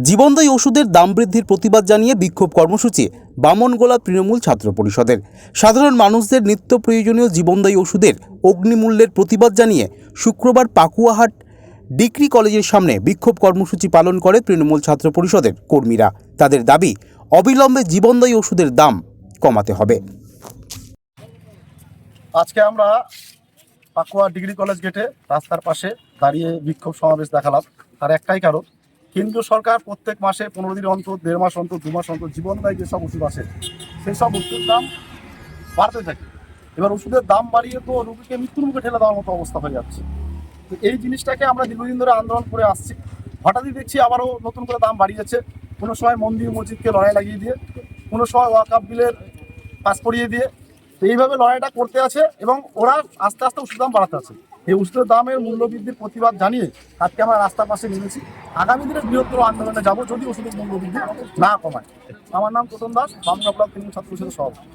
জীবনদায়ী ওষুধের দাম বৃদ্ধির প্রতিবাদ জানিয়ে বিক্ষোভ কর্মসূচি বামনগোলা তৃণমূল ছাত্র পরিষদের। সাধারণ মানুষদের নিত্য প্রয়োজনীয় জীবনদায়ী ওষুধের অগ্নিমূল্যের প্রতিবাদ জানিয়ে শুক্রবার পাকুয়াহাট ডিগ্রি কলেজের সামনে বিক্ষোভ কর্মসূচি পালন করে তৃণমূল ছাত্র পরিষদের কর্মীরা। তাদের দাবি, অবিলম্বে জীবনদায়ী ওষুধের দাম কমাতে হবে। আজকে আমরা পাকুয়া ডিগ্রি কলেজ গেটে রাস্তার পাশে দাঁড়িয়ে বিক্ষোভ সমাবেশ দেখালাম। তার একটাই কারণ, কেন্দ্রীয় সরকার প্রত্যেক মাসে 15 দিন অন্তর, 1.5 মাস অন্তর, 2 মাস অন্তর জীবনদায়ী যেসব ওষুধ আছে সেই সব ওষুধের দাম বাড়তে থাকে। এবার ওষুধের দাম বাড়িয়ে তো রোগীকে মৃত্যুর মুখে ঠেলে দেওয়ার মতো অবস্থা হয়ে যাচ্ছে। তো এই জিনিসটাকে আমরা দীর্ঘদিন ধরে আন্দোলন করে আসছি। হঠাৎই দেখছি আবারও নতুন করে দাম বাড়িয়েছে। কোনো সময় মন্দির মসজিদকে লড়াই লাগিয়ে দিয়ে, কোনো সময় ওয়াকফ বিলের পাস করিয়ে দিয়ে, তো এইভাবে লড়াইটা করতে আছে এবং ওরা আস্তে আস্তে ওষুধের দাম বাড়াতে আছে। এই ওষুধের দামের মূল্য বৃদ্ধির প্রতিবাদ জানিয়ে আজকে আমরা রাস্তার পাশে নেমেছি। আগামী দিনে বৃহত্তর আন্দোলনে যাব যদি ওষুধের মূল্য বৃদ্ধি না কমায়। আমার নাম প্রথম দাস, বামনগোলা তৃণমূল ছাত্র পরিষদের সভাপতি।